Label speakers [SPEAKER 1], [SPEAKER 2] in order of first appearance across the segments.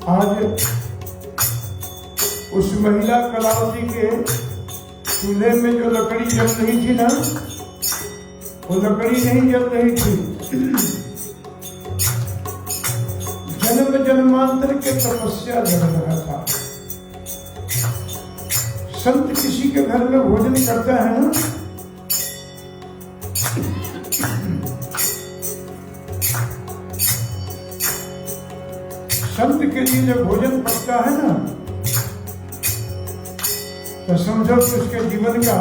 [SPEAKER 1] आज उस महिला कलावती के चूल्हे में जो लकड़ी जल रही थी ना, वो लकड़ी नहीं जल रही थी, जन्म जन्मांतर के तपस्या जल रहा था। संत किसी के घर में भोजन करता है ना, संत के लिए जब भोजन पकता है ना, तो समझो कि उसके जीवन का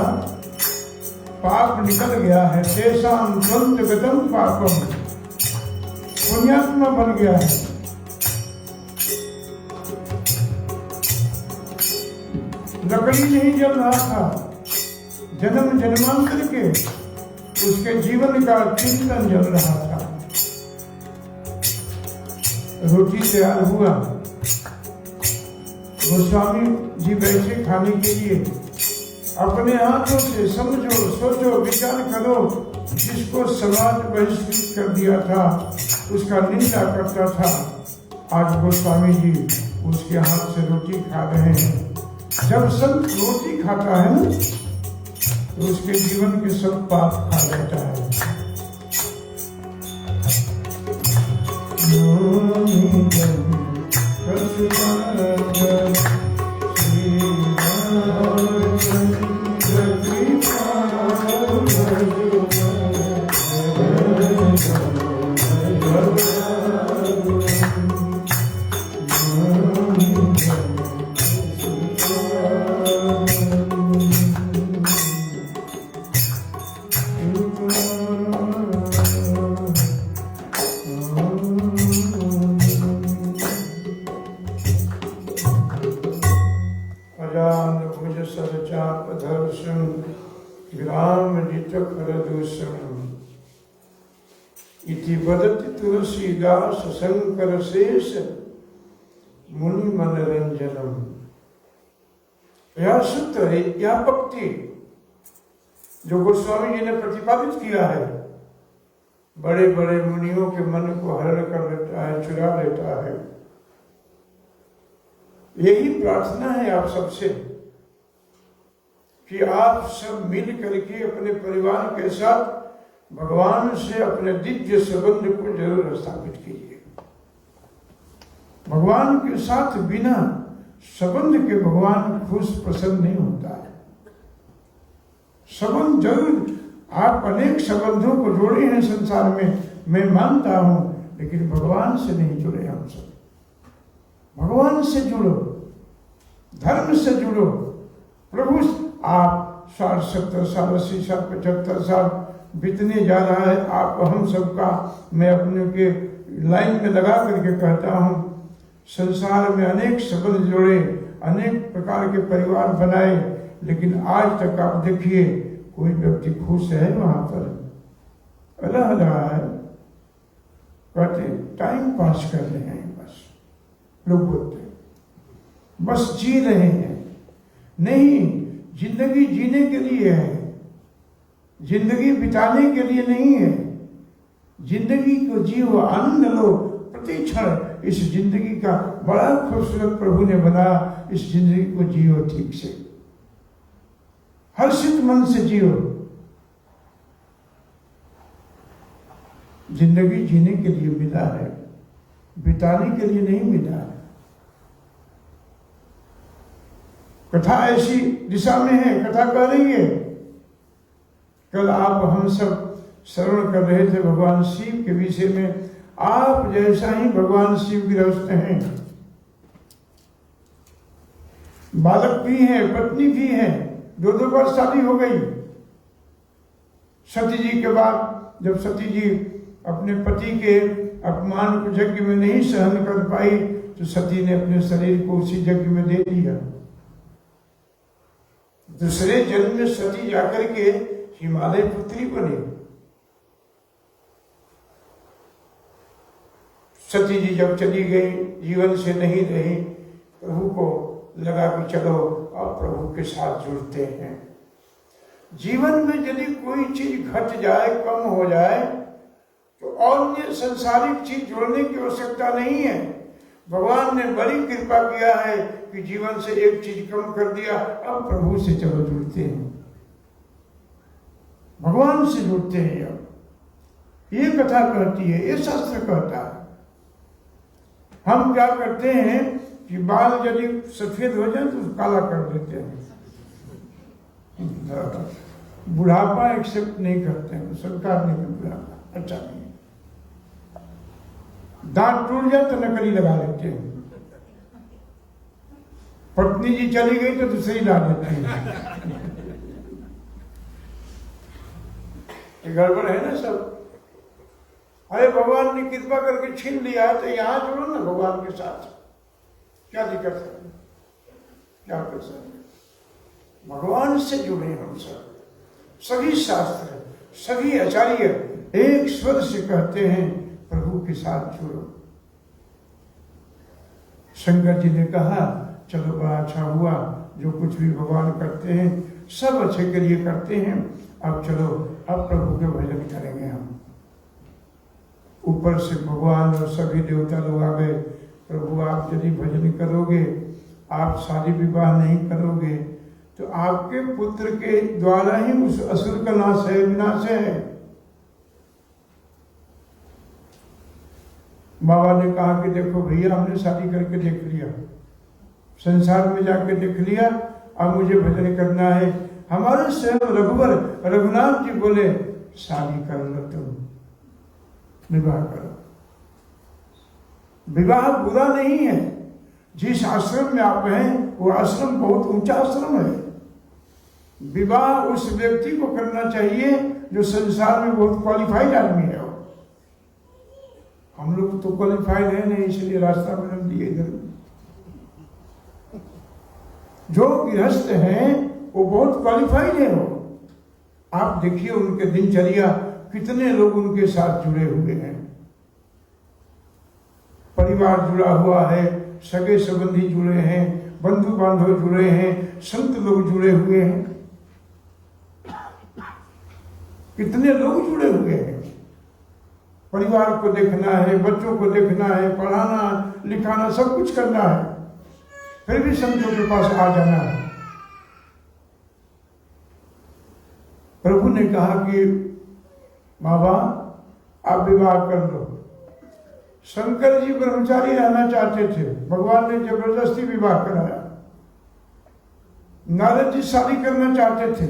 [SPEAKER 1] पाप निकल गया है। तेषां त्वन्तगतं पापम, पुण्यात्मा बन गया है। लकड़ी नहीं जल रहा था, जन्म जन्मांतर के उसके जीवन का चिंतन जल रहा था। रोटी तैयार हुआ, गोस्वामी जी बैठे खाने के लिए। अपने हाथों से समझो, सोचो, विचार करो, जिसको समाज बहिष्कृत कर दिया था, उसका निंदा करता था, आज गोस्वामी जी उसके हाथ से रोटी खा रहे हैं। जब संत रोटी खाता है ना, तो उसके जीवन के सब पाप खा जाता है। इति वदति तुलसीदास शंकर शेष मुनि मनरंजनम। यह सूत्र है, यह पक्ति जो गोस्वामी जी ने प्रतिपादित किया है, बड़े बड़े मुनियों के मन को हरण कर लेता है, चुरा लेता है। यही प्रार्थना है आप सबसे कि आप सब मिल करके अपने परिवार के साथ भगवान से अपने दिव्य संबंध को जरूर स्थापित कीजिए। भगवान के साथ बिना संबंध के भगवान खुश प्रसन्न नहीं होता है। संबंध जरूर, आप अनेक संबंधों को जोड़े हैं संसार में, मैं मानता हूं, लेकिन भगवान से नहीं जुड़े हम सब। भगवान से जुड़ो, धर्म से जुड़ो। प्रभु, आप 60, 70 साल, 80 साल, 75 साल बीतने जा रहा है, आप हम सबका, मैं अपने के लाइन में लगा करके कहता हूँ, संसार में अनेक संबंध जोड़े, अनेक प्रकार के परिवार बनाए, लेकिन आज तक आप देखिए कोई व्यक्ति खुश है वहां पर? रह रहा है, कहते टाइम पास कर रहे हैं, बस लोग बोलते बस जी रहे हैं। नहीं, जिंदगी जीने के लिए है, जिंदगी बिताने के लिए नहीं है। जिंदगी को जियो, आनंद लो, प्रति क्षण इस जिंदगी का बड़ा खूबसूरत प्रभु ने बनाया। इस जिंदगी को जियो ठीक से, हर्षित मन से जियो। जिंदगी जीने के लिए मिला है, बिताने के लिए नहीं मिला है। कथा ऐसी दिशा में है, कथा कह रही है। कल आप हम सब श्रवण कर रहे थे भगवान शिव के विषय में। आप जैसा ही भगवान शिव गृहस्थ हैं, बालक भी हैं, पत्नी भी हैं, 2 बार शादी हो गई। सती जी के बाद जब सती जी अपने पति के अपमान को यज्ञ में नहीं सहन कर पाई, तो सती ने अपने शरीर को उसी यज्ञ में दे दिया। दूसरे जन्म में सती जाकर के हिमालय पुत्री बने। सती जी जब चली गई, जीवन से नहीं रही, प्रभु को लगा कि चलो अब प्रभु के साथ जुड़ते हैं। जीवन में यदि कोई चीज घट जाए, कम हो जाए, तो अन्य संसारिक चीज जोड़ने की आवश्यकता नहीं है। भगवान ने बड़ी कृपा किया है कि जीवन से एक चीज कम कर दिया, अब प्रभु से चलो जुड़ते हैं, भगवान से जुड़ते हैं। अब ये कथा कहती है, ये शास्त्र कहता है। हम क्या करते हैं कि बाल यदि सफेद हो जाए तो काला कर देते हैं, बुढ़ापा एक्सेप्ट नहीं करते हैं, सरकार नहीं करती बुढ़ापा अच्छा नहीं है। दांत टूट जाए तो नकली लगा लेते हैं, पत्नी जी चली गई तो दूसरी ला देते हैं। गड़बड़ है ना सब। अरे भगवान ने कृपा करके छीन लिया है तो यहां जुड़ो ना भगवान के साथ, क्या दिक्कत है, क्या कर सकते। भगवान से जुड़े हम सब। सभी शास्त्र, सभी आचार्य एक स्वर से कहते हैं प्रभु के साथ जुड़ो। शंकर जी ने कहा चलो बड़ा अच्छा हुआ, जो कुछ भी भगवान करते हैं सब अच्छे के लिए करते हैं, अब चलो अब प्रभु के भजन करेंगे हम। ऊपर से भगवान और सभी देवता लोग आ गए, प्रभु आप यदि भजन करोगे, आप शादी विवाह नहीं करोगे तो आपके पुत्र के द्वारा ही उस असुर का नाश है, विनाश है। बाबा ने कहा कि देखो भैया हमने शादी करके देख लिया, संसार में जाके देख लिया, अब मुझे भजन करना है। हमारे स्वयं रघुनाथ जी बोले शादी कर लो, तुम विवाह करो। विवाह बुरा नहीं है, जिस आश्रम में आप हैं वो आश्रम बहुत ऊंचा आश्रम है। विवाह उस व्यक्ति को करना चाहिए जो संसार में बहुत क्वालिफाइड आदमी है। हम लोग तो क्वालिफाइड है नहीं, इसलिए रास्ता बदल दिए इधर। जो गृहस्थ हैं वो बहुत क्वालिफाइड है। वो आप देखिए उनके दिनचर्या, कितने लोग उनके साथ जुड़े हुए हैं, परिवार जुड़ा हुआ है, सगे संबंधी जुड़े हैं, बंधु बांधव जुड़े हैं, संत लोग जुड़े हुए हैं, कितने लोग जुड़े हुए हैं। परिवार को देखना है, बच्चों को देखना है, पढ़ाना लिखाना सब कुछ करना है, फिर भी संतों के पास आ जाना है। प्रभु ने कहा कि बाबा आप विवाह कर लो। शंकर जी ब्रह्मचारी रहना चाहते थे, भगवान ने जबरदस्ती विवाह कराया। नारद जी शादी करना चाहते थे,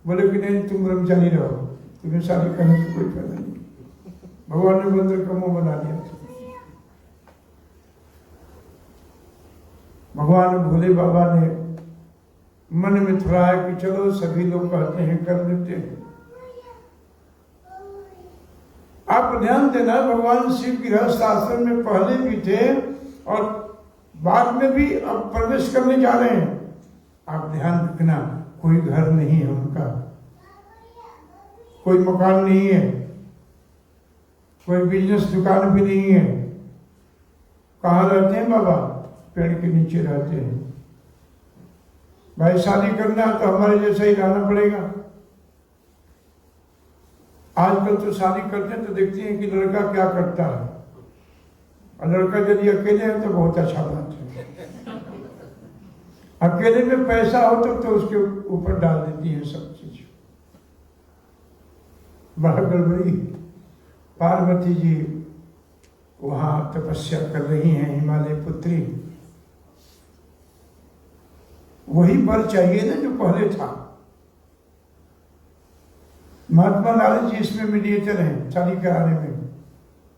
[SPEAKER 1] बोले कि नहीं तुम ब्रह्मचारी रहो, तुम्हें शादी करने की कोई फायदा नहीं। भगवान ने बंदर का मुंह बना दिया। भगवान भोले बाबा ने मन में थोड़ा है कि चलो सभी लोग कहते हैं कर लेते हैं। आप ध्यान देना, भगवान शिव गृहस्थ आश्रम में पहले भी थे और बाद में भी अब प्रवेश करने जा रहे हैं। आप ध्यान रखना, कोई घर नहीं है उनका, कोई मकान नहीं है, कोई बिजनेस दुकान भी नहीं है। कहाँ रहते हैं बाबा? पेड़ के नीचे रहते हैं। भाई शादी करना तो हमारे जैसा ही रहना पड़ेगा। आजकल तो शादी करते हैं तो देखते हैं कि लड़का क्या करता है, और लड़का यदि अकेले है तो बहुत अच्छा बात है। अकेले में पैसा हो तो उसके ऊपर डाल देती है सब चीज। बड़ा गड़बड़ी। पार्वती जी वहां तपस्या कर रही हैं, हिमालय पुत्री। वही वर चाहिए ना जो पहले था। महात्मा नारद जी इसमें मीडिएटर हैं, शादी कराने में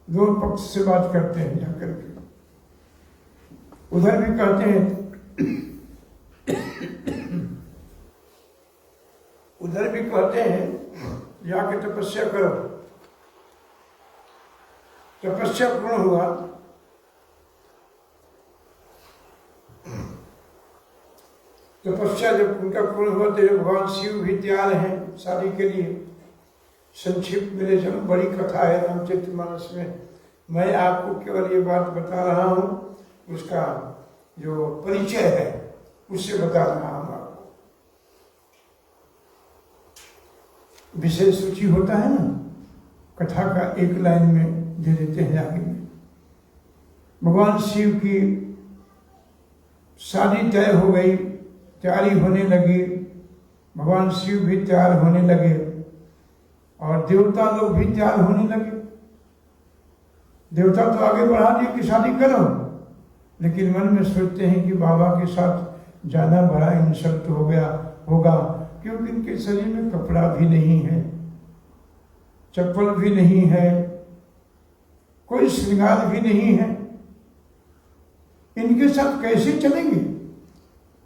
[SPEAKER 1] दोनों पक्ष से बात करते हैं जाकर के। उधर भी कहते हैं उधर भी कहते हैं जाके तपस्या करो। तपस्या पूर्ण हुआ, तपस्या जब उनका पूर्ण हुआ तो भगवान शिव भी तैयार हैं शादी के लिए। संक्षिप्त मेरे जन्म बड़ी कथा है रामचरितमानस में, मैं आपको केवल ये बात बता रहा हूँ, उसका जो परिचय है उससे बता रहा हूँ आपको। विशेष सूची होता है ना, कथा का एक लाइन में दे देते हैं आगे में। भगवान शिव की शादी तय हो गई, तैयारी होने लगी, भगवान शिव भी तैयार होने लगे और देवता लोग भी तैयार होने लगे। देवता तो आगे बढ़ा दिए कि शादी करो, लेकिन मन में सोचते हैं कि बाबा के साथ जाना बड़ा इंसल्ट हो गया होगा, क्योंकि इनके शरीर में कपड़ा भी नहीं है, चप्पल भी नहीं है, कोई श्रृंगार भी नहीं है, इनके साथ कैसे चलेंगे।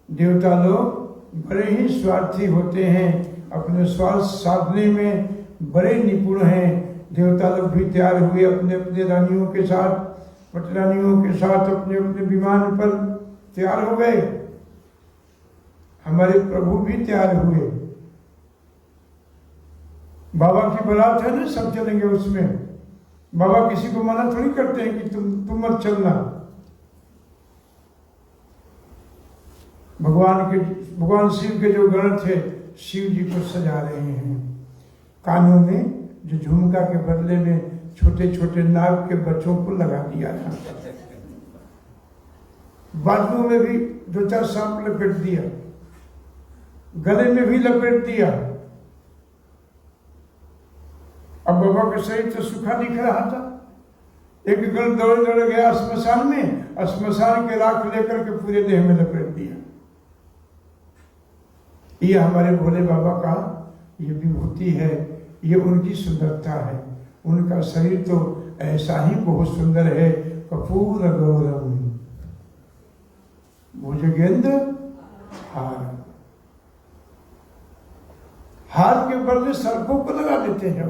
[SPEAKER 1] देवता लोग बड़े ही स्वार्थी होते हैं, अपने स्वार्थ साधने में बड़े निपुण हैं। देवता लोग भी तैयार हुए अपने अपने रानियों के साथ, पटरानियों के साथ अपने अपने विमान पर तैयार हो गए। हमारे प्रभु भी तैयार हुए। बाबा की बारात है ना, सब चलेंगे उसमें। बाबा किसी को मना थोड़ी करते हैं कि तुम मत चलना। भगवान शिव के जो गण थे, शिव जी को सजा रहे हैं। कानों में जो झुमका के बदले में छोटे छोटे नाग के बच्चों को लगा दिया था, बाजुओं में भी 2-4 सांप लपेट दिया, गले में भी लपेट दिया। अब बाबा का शरीर तो सूखा दिख रहा था। एक गण दौड़ गया श्मशान में, और श्मशान के राख लेकर के पूरे देह में लपेट दिया। ये हमारे भोले बाबा का ये विभूति है, ये उनकी सुंदरता है। उनका शरीर तो ऐसा ही बहुत सुंदर है। कपूर गौरम भुजगेंद्र हार, हार के बदले सड़कों को लगा देते हैं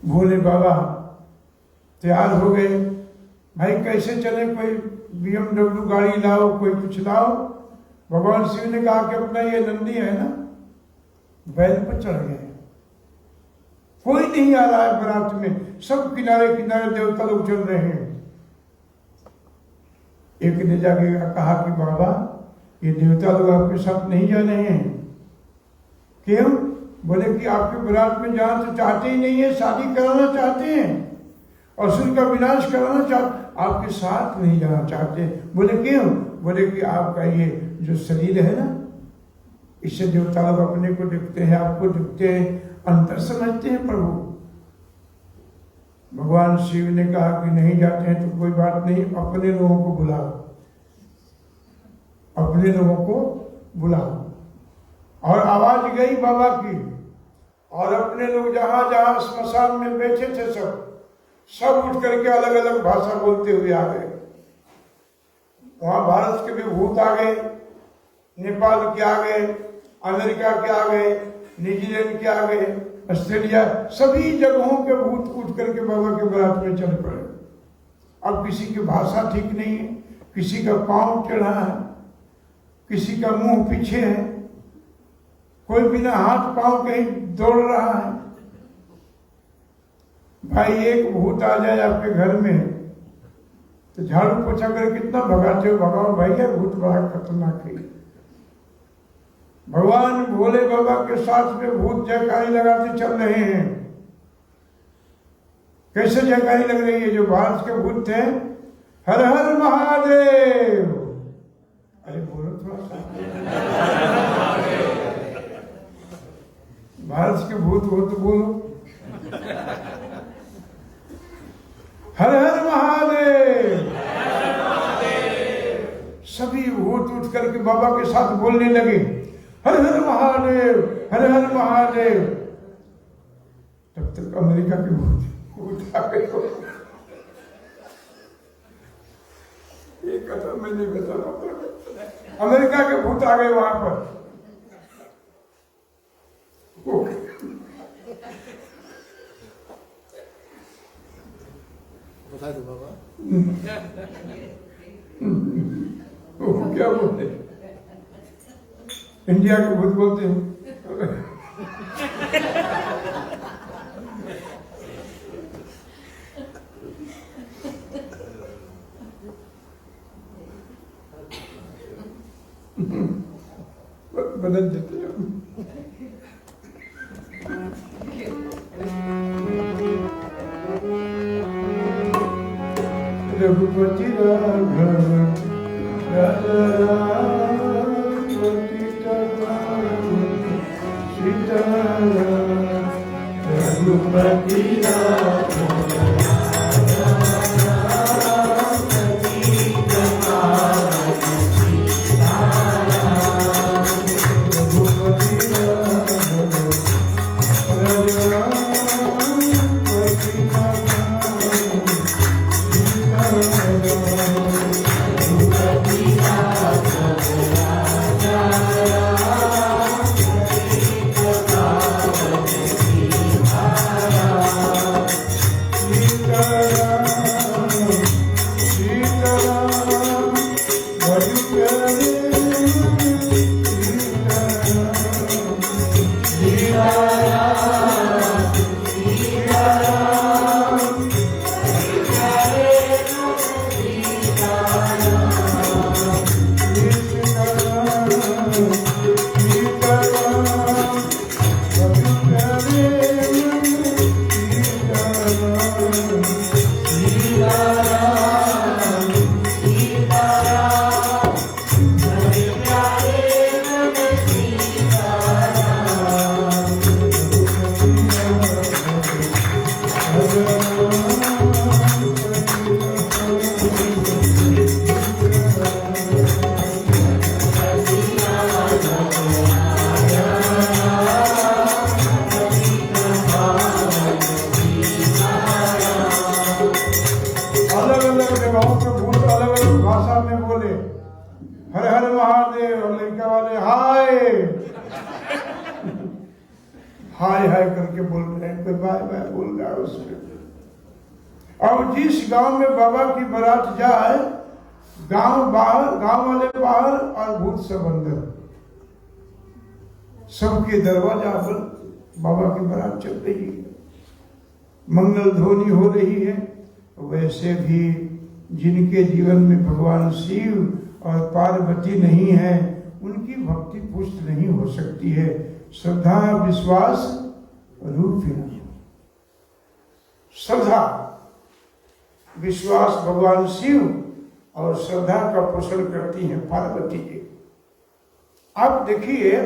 [SPEAKER 1] भोले बाबा। तैयार हो गए, भाई कैसे चले, कोई BMW गाड़ी लाओ, कोई कुछ लाओ। भगवान शिव ने कहा कि अपना ये नंदी है ना, बैल पर चढ़ गए। कोई नहीं आ रहा है बारात में, सब किनारे किनारे देवता लोग चल रहे हैं। एक ने जाके कहा कि बाबा, ये देवता लोग आपके साथ नहीं जा रहे हैं। क्यों? बोले कि आपके बारात में जाना तो चाहते ही नहीं है, शादी कराना चाहते हैं, असुर का विनाश कराना चाहते, आपके साथ नहीं जाना चाहते। बोले क्यों? बोले कि आपका ये जो शरीर है ना, इससे देवता लोग अपने को देखते हैं, आपको देखते हैं, अंतर समझते हैं प्रभु। भगवान शिव ने कहा कि नहीं जाते हैं तो कोई बात नहीं, अपने लोगों को बुलाओ, अपने लोगों को बुलाओ। और आवाज गई बाबा की, और अपने लोग जहां जहां श्मशान में बैठे थे सब उठ करके अलग अलग भाषा बोलते हुए आ गए। वहां भारत के भी भूत आ गए, नेपाल के आ गए, अमेरिका के आ गए, न्यूजीलैंड के आ गए, ऑस्ट्रेलिया, सभी जगहों के भूत उठ करके बाबा के बारात में चल पड़े। अब किसी की भाषा ठीक नहीं है, किसी का पांव टेढ़ा है, किसी का मुंह पीछे है, कोई बिना हाथ पांव कहीं दौड़ रहा है। भाई एक भूत आ जाए आपके घर में तो झाड़ू पोछा कर कितना भगाते हो, भगाओ भैया, भूत बड़ा खतरनाक है। भगवान भोले बाबा के साथ में भूत जयकारी लगाते चल रहे हैं। कैसे जयकारी लग रही है? जो भारत के भूत थे, हर हर महादेव, अरे बोलो थोड़ा सा, भारत के भूत हो तो बोलो, हर हर महादेव। सभी भूत उठ करके बाबा के साथ बोलने लगे, हर हर महादेव, हर हर महादेव। तब तक अमेरिका के भूत आ गए। ये कथा मैं नहीं बता रहा, अमेरिका के भूत आ गए वहां पर।
[SPEAKER 2] बता दो बाबा।
[SPEAKER 1] क्या बोलते? इंडिया के भूत बोलते हैं। बदल देते हैं। रघुपति राघव राजा राम पतित पावन सीताराम रघुपति राघव हाय हाय करके बोल रहे हैं, कोई बाय बाय बोल रहा है उसमें। और जिस गांव में बाबा की बारात जाए, गांव वाले बाहर और भूत सब अंदर, सबके दरवाजा पर बाबा की बारात चल रही है, मंगल ध्वनि हो रही है। वैसे भी जिनके जीवन में भगवान शिव और पार्वती नहीं है, उनकी भक्ति पुष्ट नहीं हो सकती है। श्रद्धा विश्वास रूपिणी, श्रद्धा विश्वास भगवान शिव और श्रद्धा का पोषण करती हैं पार्वती जी। आप देखिए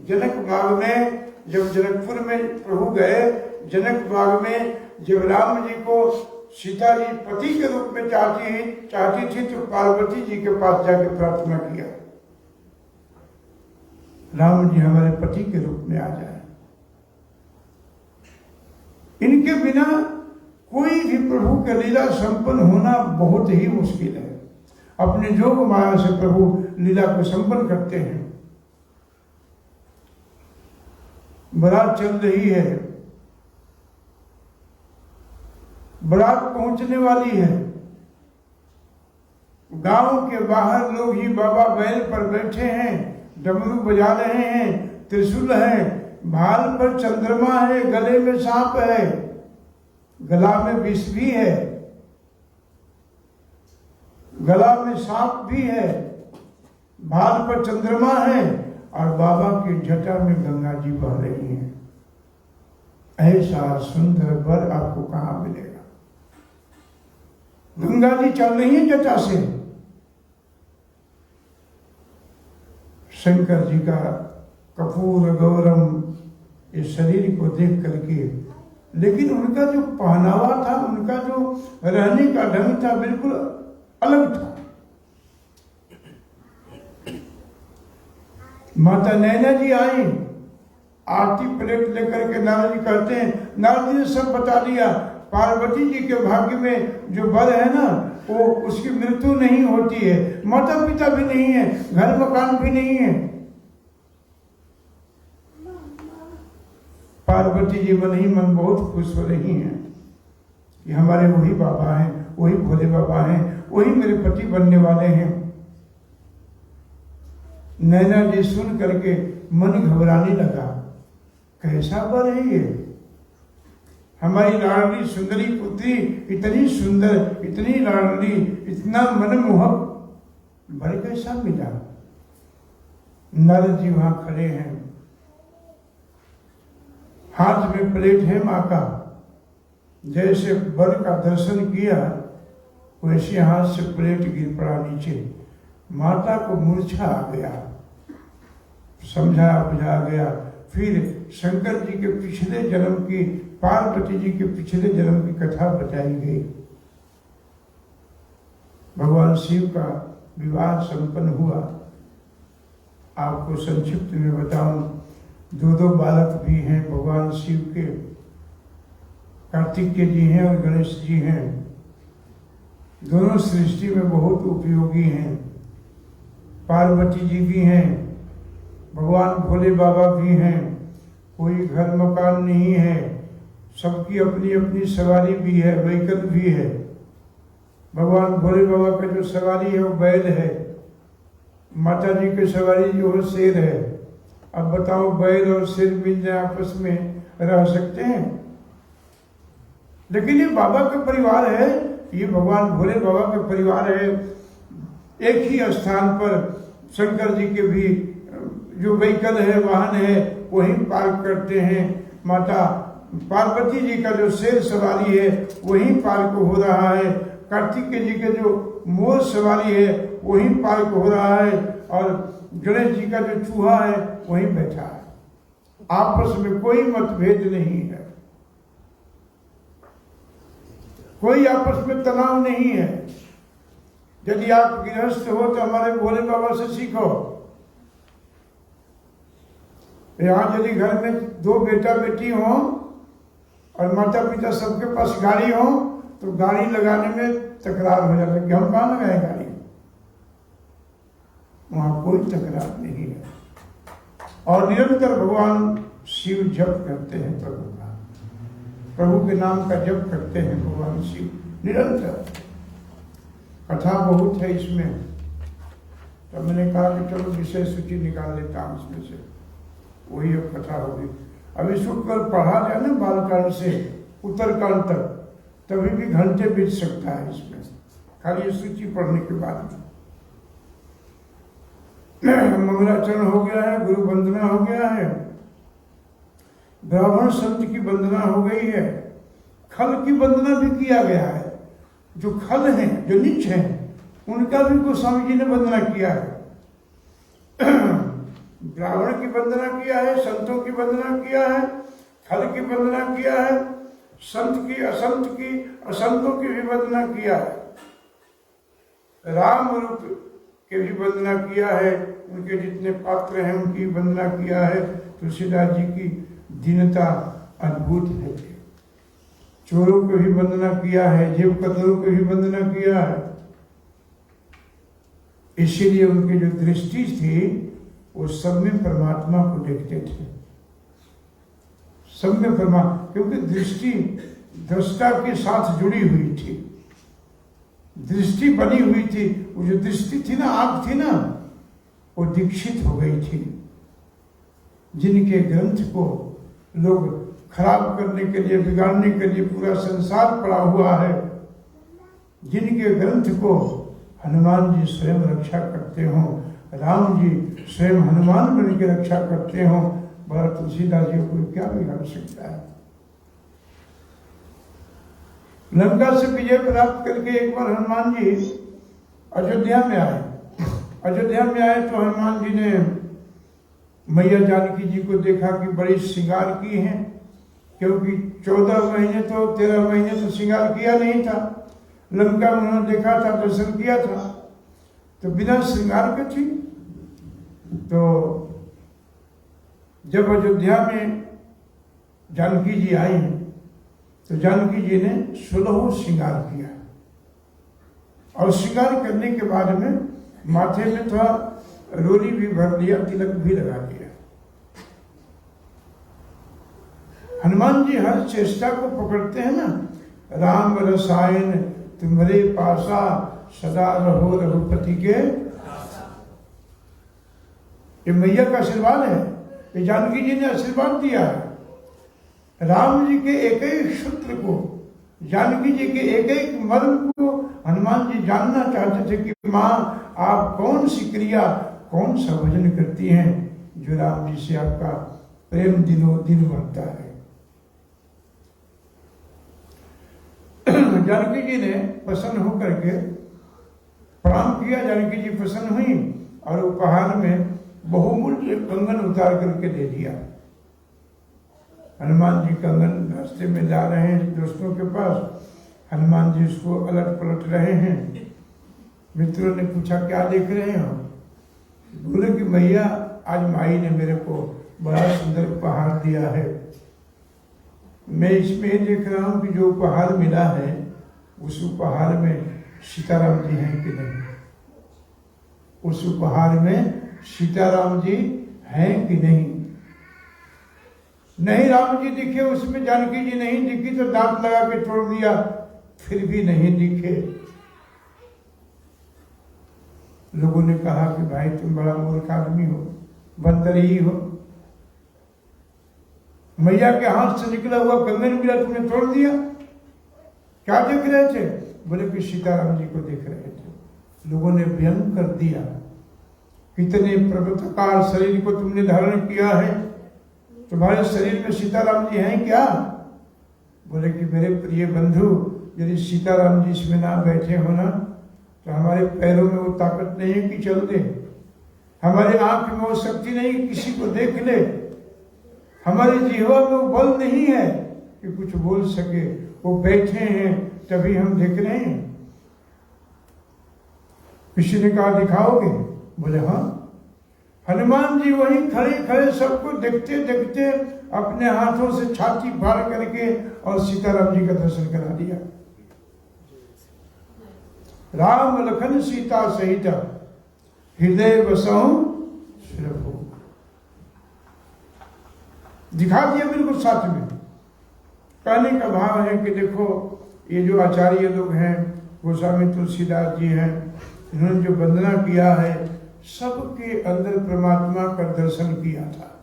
[SPEAKER 1] जनक बाग में, जब जनकपुर में प्रभु गए, जनक बाग में जब राम जी को सीता जी पति के रूप में चाहती थी, तो पार्वती जी के पास जाके प्रार्थना किया, राम जी हमारे पति के रूप में आ जाए। इनके बिना कोई भी प्रभु का लीला संपन्न होना बहुत ही मुश्किल है। अपने जोग माया से प्रभु लीला को संपन्न करते हैं। बारात चल रही है, बारात पहुंचने वाली है। गांव के बाहर लोग ही बाबा बैल पर बैठे हैं, डमरू बजा रहे हैं, त्रिशूल है, भाल पर चंद्रमा है, गले में सांप है, गला में विष भी है, गला में सांप भी है, भाल पर चंद्रमा है, और बाबा की जटा में गंगा जी बह रही हैं। ऐसा सुंदर वर आपको कहां मिलेगा? गंगा जी चल रही है जटा से। शंकर जी का कपूर गौरम इस शरीर को देख करके, लेकिन उनका जो पहनावा था, उनका जो रहने का ढंग था, बिल्कुल अलग था। माता नैना जी आई, आरती प्लेट लेकर के नारद जी कहते हैं, नारद जी ने सब बता दिया। पार्वती जी के भाग्य में जो वर है ना, वो उसकी मृत्यु नहीं होती है, माता पिता भी नहीं है, घर मकान भी नहीं है। पार्वती जी मन ही मन बहुत खुश हो रही हैं कि हमारे वही बाबा हैं, वही भोले बाबा हैं, वही मेरे पति बनने वाले हैं। नैना जी सुन करके मन घबराने लगा, कैसा वर है ये? हमारी लाडली सुंदरी पुत्री इतनी सुंदर, इतनी लाडली, इतना मनमोहक वर कैसा मिला? नारद जी वहां खड़े हैं, हाथ में प्लेट है मां का। जैसे वर का दर्शन किया, वैसे हाथ से प्लेट गिर पड़ा नीचे। माता को मूर्छा आ गया, समझा बुझा गया। फिर शंकर जी के पिछले जन्म की, पार्वती जी के पिछले जन्म की कथा बताई गई। भगवान शिव का विवाह संपन्न हुआ। आपको संक्षिप्त में बताऊं, दो बालक भी हैं भगवान शिव के, कार्तिकेय जी हैं और गणेश जी हैं। दोनों सृष्टि में बहुत उपयोगी हैं। पार्वती जी भी हैं, भगवान भोले बाबा भी हैं। कोई घर मकान नहीं है, सबकी अपनी अपनी सवारी भी है, व्हीकल भी है। भगवान भोले बाबा का जो सवारी है वो बैल है, माता जी की सवारी जो है शेर है। अब बताओ, बैल और शेर मिल जाए आपस में रह सकते हैं? लेकिन ये बाबा का परिवार है, ये भगवान भोले बाबा का परिवार है। एक ही स्थान पर शंकर जी के भी जो व्हीकल है, वाहन है, वहीं पार्क करते हैं। माता पार्वती जी का जो शेर सवारी है वहीं पार्क हो रहा है। कार्तिकेय जी के जो मोर सवारी है वहीं पार्क हो रहा है। और गणेश जी का जो चूहा है वहीं बैठा है। आपस में कोई मतभेद नहीं है, कोई आपस में तनाव नहीं है। यदि आप गृहस्थ हो तो हमारे भोले बाबा से सीखो। यहाँ यदि घर में दो बेटा बेटी हो और माता पिता सबके पास गाड़ी हो तो गाड़ी लगाने में तकरार हो जाता है कि हम कहाँ लगाए गाड़ी। वहां कोई तकरार नहीं है। और निरंतर भगवान शिव जप करते हैं, प्रभु का, प्रभु के नाम का जप करते हैं भगवान शिव निरंतर। कथा बहुत है इसमें, तो मैंने कहा कि चलो विषय सूची निकाल लेता हूं इसमें से, वही अब कथा होगी। अब इसको कल पढ़ा जाए ना बालकांड से उत्तरकांड तक, तभी भी घंटे बीत सकता है इसमें, खाली ये सूची पढ़ने के बाद। मंगलाचरण हो गया है, गुरु वंदना हो गया है, ब्राह्मण संत की वंदना हो गई है, खल की वंदना भी किया गया है। जो खल हैं, जो नीच हैं, उनका भी गोस्वामी जी ने वंदना किया है। ब्राह्मण की वंदना किया है, संतों की वंदना किया है, खल की वंदना किया है, संत की, असंतों की भी वंदना किया है। राम रूप के भी वंदना किया है, उनके जितने पात्र हैं उनकी वंदना किया है। तुलसीदास जी की दीनता अद्भुत है। चोरों को भी वंदना किया है, जेब कतरों को भी वंदना किया है। इसीलिए उनकी जो दृष्टि थी वो सब में परमात्मा को देखते थे, सब में परमात्मा, क्योंकि दृष्टि दृष्टा के साथ जुड़ी हुई थी, दृष्टि बनी हुई थी। वो जो दृष्टि थी ना, आंख थी ना, वो दीक्षित हो गई थी। जिनके ग्रंथ को लोग खराब करने के लिए, बिगाड़ने के लिए पूरा संसार पड़ा हुआ है, जिनके ग्रंथ को हनुमान जी स्वयं रक्षा करते हो, राम जी स्वयं हनुमान बन के रक्षा करते हो, बड़ा तुलसीदास जी को क्या बिगाड़ सकता है। लंका से विजय प्राप्त करके एक बार हनुमान जी अयोध्या में आए। अयोध्या में आए तो हनुमान जी ने मैया जानकी जी को देखा कि बड़ी श्रृंगार की हैं, क्योंकि 14 महीने तो 13 महीने तो श्रृंगार किया नहीं था। लंका में उन्होंने देखा था, दर्शन किया था, तो बिना श्रृंगार के थी। तो जब अयोध्या में जानकी जी आई तो जानकी जी ने 16 श्रृंगार किया, और श्रृंगार करने के बाद में माथे में थोड़ा रोली भी भर लिया, तिलक भी लगा दिया। हनुमान जी हर चेष्टा को पकड़ते हैं ना, राम रसायन तुम्हारे पासा सदा रहो रघुपति के। ये मैया का आशीर्वाद है, ये जानकी जी ने आशीर्वाद दिया है। राम जी के एक एक सूत्र को, जानकी जी के एक एक मर्म को हनुमान जी जानना चाहते थे कि माँ आप कौन सी क्रिया, कौन सा भजन करती हैं जो राम जी से आपका प्रेम दिनों दिन बढ़ता है। जानकी जी ने प्रसन्न होकर के प्रणाम किया। जानकी जी प्रसन्न हुई और उपहार में बहुमूल्य कंगन उतार करके दे दिया। हनुमान जी कंगन रास्ते में जा रहे हैं दोस्तों के पास, हनुमान जी उसको अलट पलट रहे हैं। मित्रों ने पूछा क्या देख रहे हो? बोले कि मैया आज माई ने मेरे को बड़ा सुंदर उपहार दिया है, मैं इसमें देख रहा हूं कि जो उपहार मिला है उस उपहार में सीताराम जी हैं कि नहीं, उस उपहार में सीताराम जी हैं कि नहीं। नहीं राम जी दिखे, उसमें जानकी जी नहीं दिखी तो दांत लगा के तोड़ दिया, फिर भी नहीं दिखे। लोगों ने कहा कि भाई तुम बड़ा मूर्ख आदमी हो, बंदर ही हो, मैया के हाथ से निकला हुआ कंगन मिला तुमने तोड़ दिया, क्या देख रहे थे? बोले कि सीताराम जी को देख रहे थे। लोगों ने व्यंग कर दिया, कितने पर्वताकार शरीर को तुमने धारण किया है, तुम्हारे शरीर में सीताराम जी हैं क्या? बोले कि मेरे प्रिय बंधु, यदि सीताराम जी इसमें ना बैठे हो ना तो हमारे पैरों में वो ताकत नहीं है कि चल दे, हमारे आंख में वो शक्ति नहीं कि किसी को देख ले, हमारे जिह्वा में वो बल नहीं है कि कुछ बोल सके। वो बैठे हैं तभी हम देख रहे हैं। किसी ने कहा दिखाओगे? बोले हाँ। हनुमान जी वहीं खड़े खड़े सबको देखते देखते अपने हाथों से छाती फाड़ करके और सीताराम जी का दर्शन करा दिया। राम लखन सीता सहित हृदय बसहु सुरभु, दिखा दिया बिल्कुल साथ में। कहने का भाव है कि देखो ये जो आचार्य लोग हैं, गोस्वामी तुलसीदास जी हैं, इन्होंने जो वंदना किया है सबके अंदर परमात्मा का दर्शन किया था।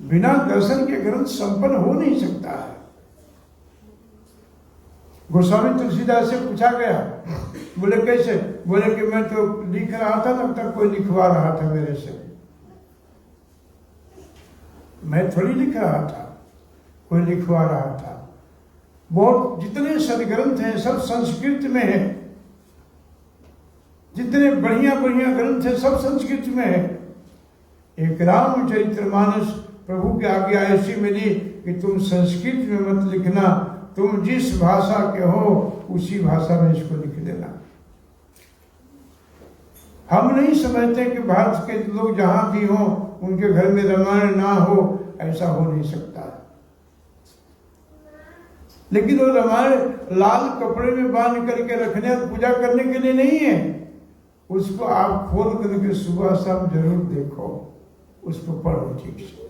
[SPEAKER 1] बिना दर्शन के ग्रंथ संपन्न हो नहीं सकता है। गोस्वामी तुलसीदास से पूछा गया, बोले कैसे? बोले कि मैं तो लिख रहा था तब तक कोई लिखवा रहा था मेरे से, मैं थोड़ी लिख रहा था, कोई लिखवा रहा था। बहुत जितने सदग्रंथ हैं सब संस्कृत में है, जितने बढ़िया बढ़िया ग्रंथ हैं सब संस्कृत में है। एक रामचरितमानस प्रभु की आज्ञा ऐसी मिली कि तुम संस्कृत में मत लिखना, तुम जिस भाषा के हो उसी भाषा में इसको लिख देना। हम नहीं समझते कि भारत के लोग जहां भी हों उनके घर में रामायण ना हो, ऐसा हो नहीं सकता। लेकिन वो रामायण लाल कपड़े में बांध करके रखने और पूजा करने के लिए नहीं है, उसको आप खोल करके सुबह शाम जरूर देखो, उसको पढ़ो ठीक से।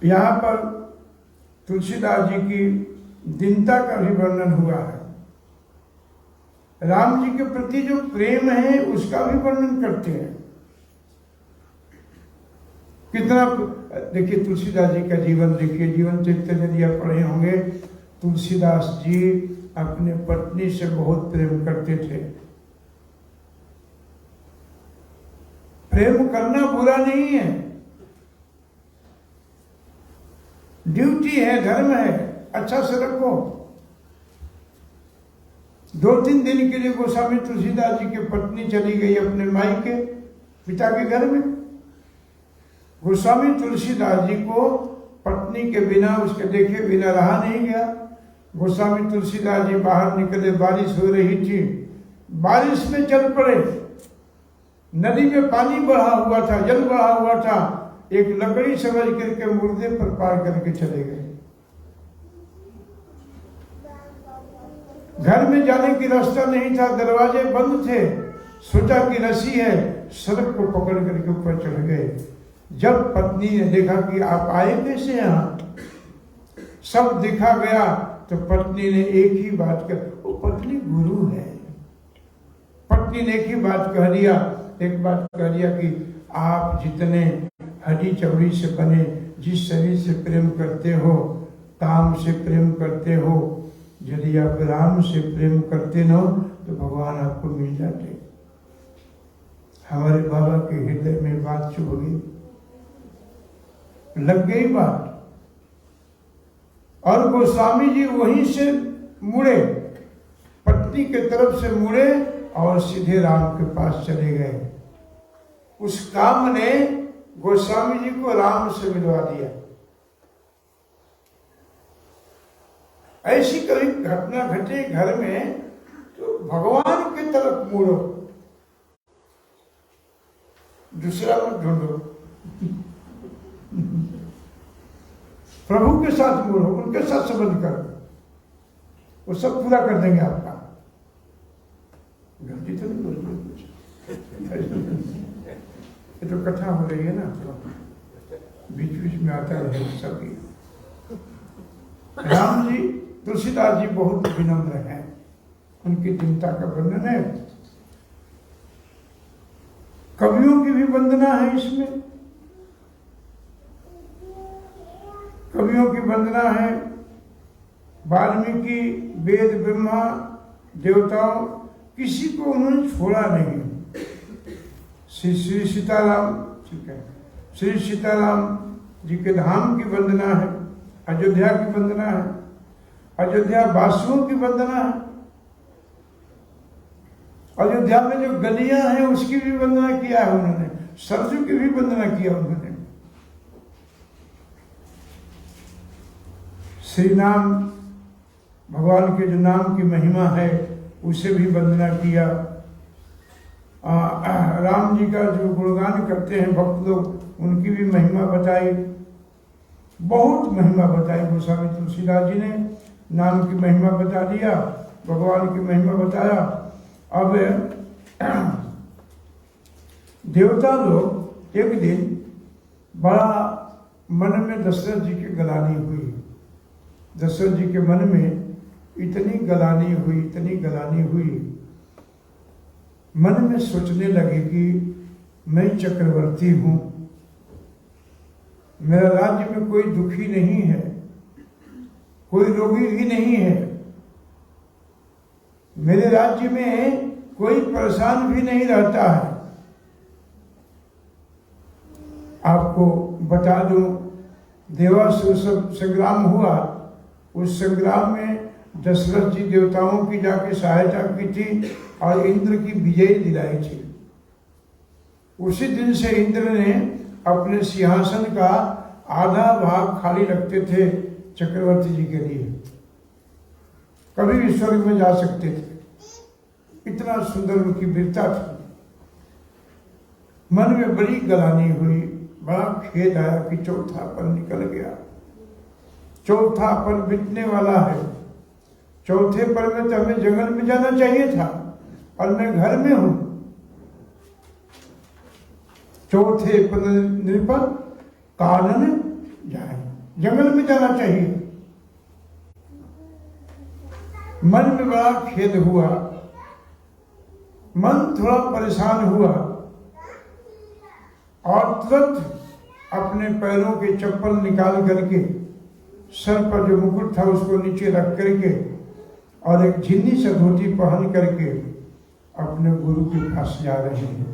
[SPEAKER 1] यहाँ पर तुलसीदास जी की दीनता का भी वर्णन हुआ है। राम जी के प्रति जो प्रेम है उसका भी वर्णन करते हैं। कितना देखिए तुलसीदास जी का जीवन देखिए, जीवन चरित्र यदि आप पढ़े होंगे, तुलसीदास जी अपने पत्नी से बहुत प्रेम करते थे। प्रेम करना बुरा नहीं है, ड्यूटी है, धर्म है, अच्छा से रखो। 2-3 दिन के लिए गोस्वामी तुलसीदास जी की पत्नी चली गई अपने माई के पिता के घर में। गोस्वामी तुलसीदास जी को पत्नी के बिना, उसके देखे बिना रहा नहीं गया। गोस्वामी तुलसीदास जी बाहर निकले, बारिश हो रही थी, बारिश में चल पड़े। नदी में पानी बढ़ा हुआ था, जल बढ़ा हुआ था, एक लकड़ी समझ करके मुर्दे पर पार करके चले गए। घर में जाने की रास्ता नहीं था, दरवाजे बंद थे, सोचा कि रस्सी है, सड़क को पकड़ करके ऊपर चढ़ गए। जब पत्नी ने देखा कि आप आए कैसे यहाँ, सब देखा गया, तो पत्नी ने एक ही बात कह, वो पत्नी गुरु है, पत्नी ने एक ही बात कह दिया, एक बात कह दिया कि आप जितने हड्डी चमड़ी से बने, जिस शरीर से प्रेम करते हो, काम से प्रेम करते हो, यदि आप राम से प्रेम करते न तो भगवान आपको मिल जाते। हमारे बाबा के हृदय में बात चुभ गई, लग गई बात। और गोस्वामी जी वहीं से मुड़े, पत्नी के तरफ से मुड़े और सीधे राम के पास चले गए। उस काम ने गोस्वामी जी को राम से मिलवा दिया। ऐसी कभी घटना घटे घर में तो भगवान की तरफ मुड़ो, दूसरा मत ढूंढो। प्रभु के साथ मुड़ो, उनके साथ संबंध करो, वो सब पूरा कर देंगे आपका। गलती तो नहीं बोल कुछ, ये तो कथा हो रही है ना, बीच बीच में आता है सभी। राम जी, तुलसीदास जी बहुत विनम्र हैं, उनकी दीनता का वर्णन है। कवियों की भी वंदना है इसमें, कवियों की वंदना है। वाल्मीकि, वेद, ब्रह्मा, देवताओं, किसी को उन्होंने छोड़ा नहीं। श्री सीताराम, ठीक है, श्री सीताराम जी के धाम की वंदना है, अयोध्या की वंदना है, अयोध्या वासियों की वंदना है, अयोध्या में जो गलियां हैं उसकी भी वंदना किया है उन्होंने, सरजू की भी वंदना किया उन्होंने। श्री नाम, भगवान के जो नाम की महिमा है उसे भी वंदना किया। राम जी का जो गुणगान करते हैं भक्त लोग, उनकी भी महिमा बताई, बहुत महिमा बताई। गोस्वामी तुलसीदास जी ने नाम की महिमा बता दिया, भगवान की महिमा बताया। अब देवता लोग एक दिन बड़ा मन में दशरथ जी की गलानी हुई, दशरथ जी के मन में इतनी गलानी हुई, इतनी गलानी हुई, मन में सोचने लगे कि मैं चक्रवर्ती हूं, मेरा राज्य में कोई दुखी नहीं है, कोई रोगी भी नहीं है, मेरे राज्य में कोई परेशान भी नहीं रहता है। आपको बता दूं, देवासुर संग्राम हुआ, उस संग्राम में दशरथ जी देवताओं की जाके सहायता की थी और इंद्र की विजय दिलाई थी। उसी दिन से इंद्र ने अपने सिंहासन का आधा भाग खाली रखते थे चक्रवर्ती जी के लिए, कभी भी स्वर्ग में जा सकते थे, इतना सुंदर उनकी वीरता थी। मन में बड़ी गलानी हुई, बड़ा खेद आया कि चौथा पल निकल गया, चौथा पल बीतने वाला है, चौथे पल में तो हमें जंगल में जाना चाहिए था और मैं घर में हूं। चौथे पल नृपत कानन जाए, जंगल में जाना चाहिए। मन में बड़ा खेद हुआ, मन थोड़ा परेशान हुआ और तुरंत अपने पैरों के चप्पल निकाल करके सर पर जो मुकुट था उसको नीचे रख करके और एक झिन्नी से धोती पहन करके अपने गुरु के पास जा रहे हैं।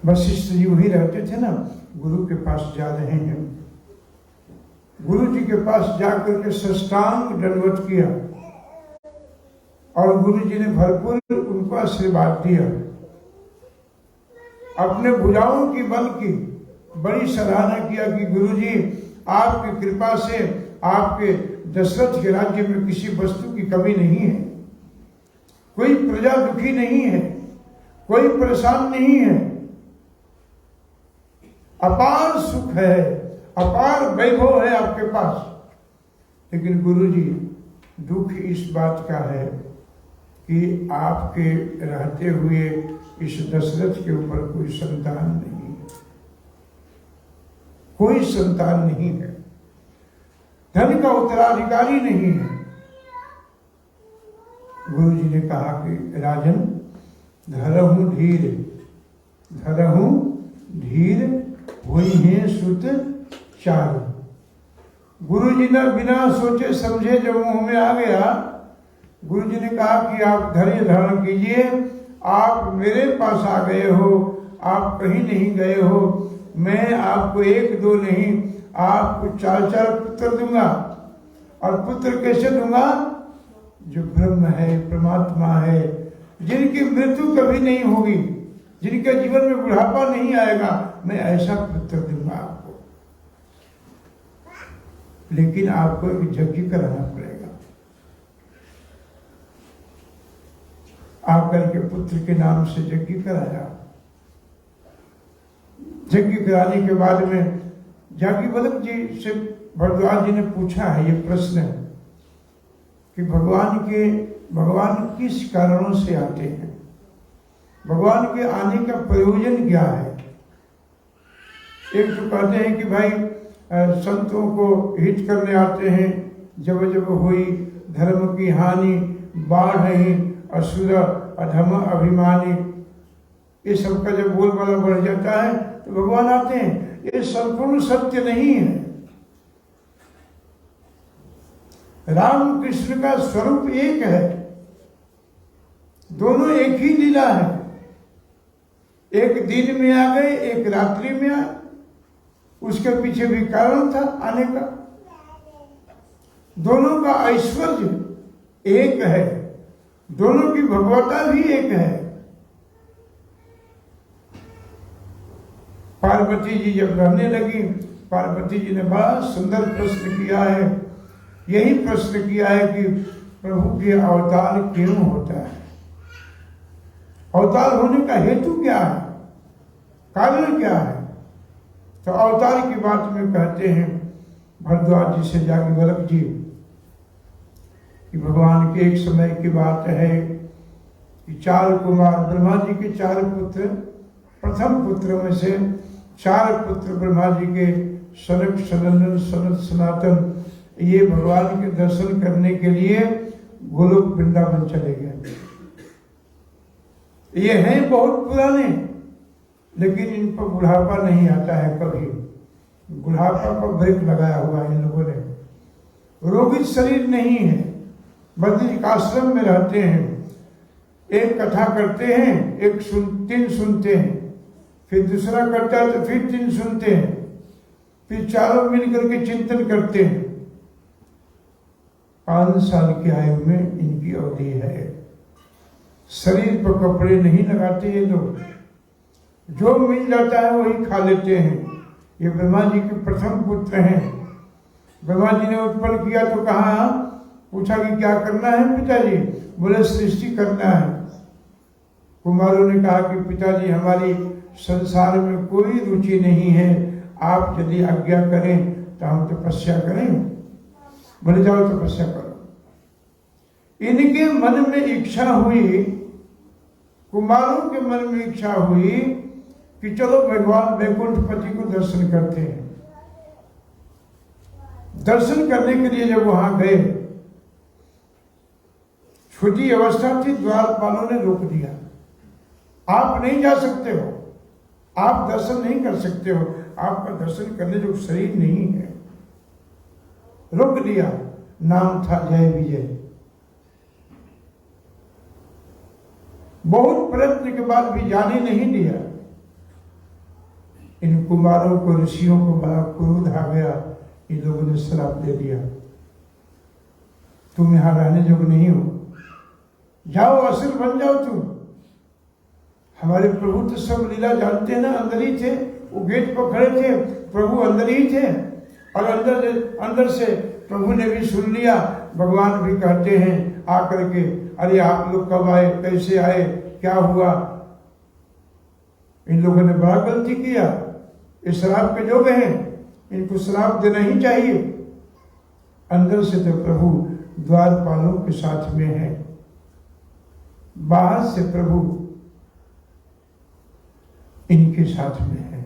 [SPEAKER 1] वशिष्ठ जी वहीं रहते थे ना, गुरु के पास जा रहे हैं। गुरु जी के पास जाकर के साष्टांग दंडवत किया और गुरु जी ने भरपूर उनको आशीर्वाद दिया। अपने भुजाओं की बल की बड़ी सराहना किया कि गुरु जी आपकी कृपा से आपके दशरथ के राज्य में किसी वस्तु की कमी नहीं है, कोई प्रजा दुखी नहीं है, कोई परेशान नहीं है, अपार सुख है, अपार वैभव है आपके पास। लेकिन गुरुजी दुख इस बात का है कि आपके रहते हुए इस दशरथ के ऊपर कोई संतान नहीं है, कोई संतान नहीं है, धन का उत्तराधिकारी नहीं है। गुरु जी ने कहा कि राजन धरहु धीर, धरहु धीर हुई है सुत चारु। गुरु जी ने बिना सोचे समझे जब मुंह में आ गया, गुरु जी ने कहा कि आप धैर्य धारण कीजिए, आप मेरे पास आ गए हो, आप कहीं नहीं गए हो, मैं आपको एक दो नहीं आपको 4 पुत्र दूंगा। और पुत्र कैसे दूंगा? जो ब्रह्म है, परमात्मा है, जिनकी मृत्यु कभी नहीं होगी, जिनके जीवन में बुढ़ापा नहीं आएगा, मैं ऐसा पुत्र दूंगा आपको। लेकिन आपको एक यज्ञ कराना पड़ेगा। आकर के पुत्र के नाम से यज्ञ कराया। यज्ञ कराने के बाद में याज्ञवल्क्य जी से भरद्वाज जी ने पूछा है ये प्रश्न कि भगवान किस कारणों से आते हैं, भगवान के आने का प्रयोजन क्या है। एक तो कहते हैं कि भाई संतों को हित करने आते हैं, जब जब हुई धर्म की हानि, बाढ़ ही असुर अधम अभिमानी, ये सब का जब बोलबाला बढ़ जाता है तो भगवान आते हैं। ये संपूर्ण सत्य नहीं है। राम कृष्ण का स्वरूप एक है, दोनों एक ही लीला है। एक दिन में आ गए, एक रात्रि में आए, उसके पीछे भी कारण था आने का। दोनों का ऐश्वर्य एक है, दोनों की भगवता भी एक है। पार्वती जी जब रहने लगी, पार्वती जी ने बड़ा सुंदर प्रश्न किया है। यही प्रश्न किया है कि प्रभु के अवतार क्यों होता है, अवतार होने का हेतु क्या है, कारण क्या है। तो अवतार की बात में कहते हैं भरद्वाज जी से याज्ञवल्क्य जी कि भगवान के एक समय की बात है कि 4 कुमार, ब्रह्मा जी के 4 पुत्र, प्रथम पुत्र में से 4 पुत्र ब्रह्मा जी के, सनक, सनंदन, सनत, सनातन, ये भगवान के दर्शन करने के लिए गोलोक वृंदावन चले गए। ये हैं बहुत पुराने, लेकिन इन पर बुढ़ापा नहीं आता है कभी। बुढ़ापा पर ब्रेक लगाया हुआ इन लोगों ने। रोगित शरीर नहीं है, बद्रिक आश्रम में रहते हैं। एक कथा करते हैं, 3 सुनते हैं, फिर दूसरा करता है तो फिर 3 सुनते हैं, फिर चारों मिलकर के चिंतन करते हैं। 5 साल की आयु में इनकी अवधि है। शरीर पर कपड़े नहीं लगाते ये लोग, जो मिल जाता है वही खा लेते हैं। ये ब्रह्मा जी के प्रथम पुत्र हैं। ब्रह्मा जी ने उत्पन्न किया तो कहा, पूछा कि क्या करना है पिताजी? बोले सृष्टि करना है। कुमारों ने कहा कि पिताजी हमारी संसार में कोई रुचि नहीं है, आप यदि आज्ञा करें तो हम तपस्या करें। बोले जाओ तपस्या करो। इनके मन में इच्छा हुई, कुमारों के मन में इच्छा हुई कि चलो भगवान वैकुंठपति को दर्शन करते हैं। दर्शन करने के लिए जब वहां गए, छोटी अवस्था थी, द्वारपालों ने रोक दिया। आप नहीं जा सकते हो, आप दर्शन नहीं कर सकते हो, आपका दर्शन करने जो शरीर नहीं है। रोक दिया। नाम था जय विजय। बहुत प्रयत्न के बाद भी जाने नहीं दिया। इन कुमारों को, ऋषियों को बड़ा क्रोध आ गया। इन लोगों ने श्राप दे दिया, तुम यहां रहने जोग नहीं हो, जाओ असुर बन जाओ तुम। हमारे प्रभु तो सब लीला जानते हैं ना, अंदर ही थे, वो गेट पर खड़े थे, प्रभु अंदर ही थे। और अंदर से प्रभु ने भी सुन लिया। भगवान भी कहते हैं आकर के, अरे आप लोग कब आए, कैसे आए, क्या हुआ? इन लोगों ने बड़ा गलती किया, ये श्राप के योग्य हैं, इनको श्राप देना ही चाहिए। अंदर से तो प्रभु द्वारपालों के साथ में है, बाहर से प्रभु इनके साथ में है।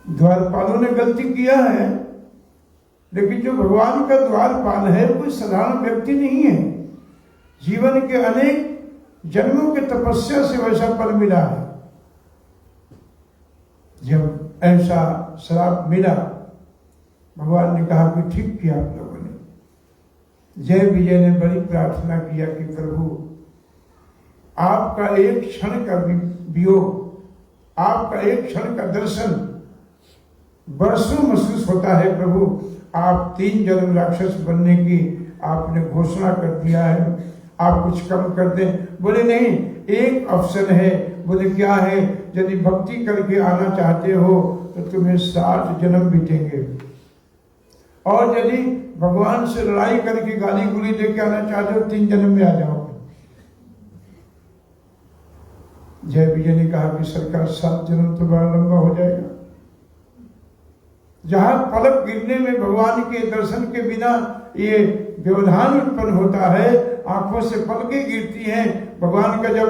[SPEAKER 1] द्वारपालों ने गलती किया है, लेकिन जो भगवान का द्वारपाल है कोई साधारण व्यक्ति नहीं है। जीवन के अनेक जन्मों के तपस्या से वैसा फल मिला है। जब ऐसा श्राप मिला, भगवान ने कहा कि ठीक किया आप लोगों ने। जय विजय ने बड़ी प्रार्थना किया कि प्रभु आपका एक क्षण का वियोग, आपका एक क्षण का दर्शन वर्षों महसूस होता है प्रभु, आप 3 जन्म राक्षस बनने की आपने घोषणा कर दिया है, आप कुछ कम कर दें। बोले नहीं, एक ऑप्शन है। बोले क्या है? यदि भक्ति करके आना चाहते हो तो तुम्हें 60 जन्म बीतेंगे, और यदि भगवान से लड़ाई करके गाली गुली देके आना चाहते हो 3 जन्म में आ जाओगे। जय विजय ने कहा कि सरकार 7 जन्म तो बड़ा लंबा हो जाएगा। जहां पलक गिरने में भगवान के दर्शन के बिना ये व्यवधान उत्पन्न होता है, आंखों से पलकें गिरती हैं, भगवान का जब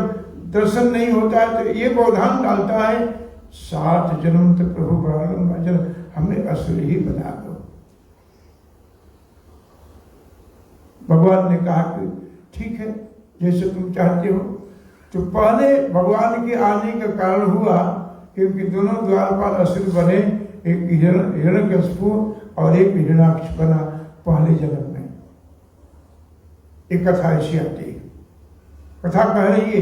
[SPEAKER 1] दर्शन नहीं होता है तो ये व्यवधान डालता है। 7 जन्म तो प्रभु बड़ा लंबा जन्म, हमें असुर ही बना दो। भगवान ने कहा कि ठीक है, जैसे तुम चाहते हो। तो पहले भगवान के आने का कारण हुआ क्योंकि दोनों द्वारपाल असुर बने, एक हिरण्यकशिपु और एक हिरण्याक्ष बना पहले जन्म में। एक कथा ऐसी आती है, कथा कह रही है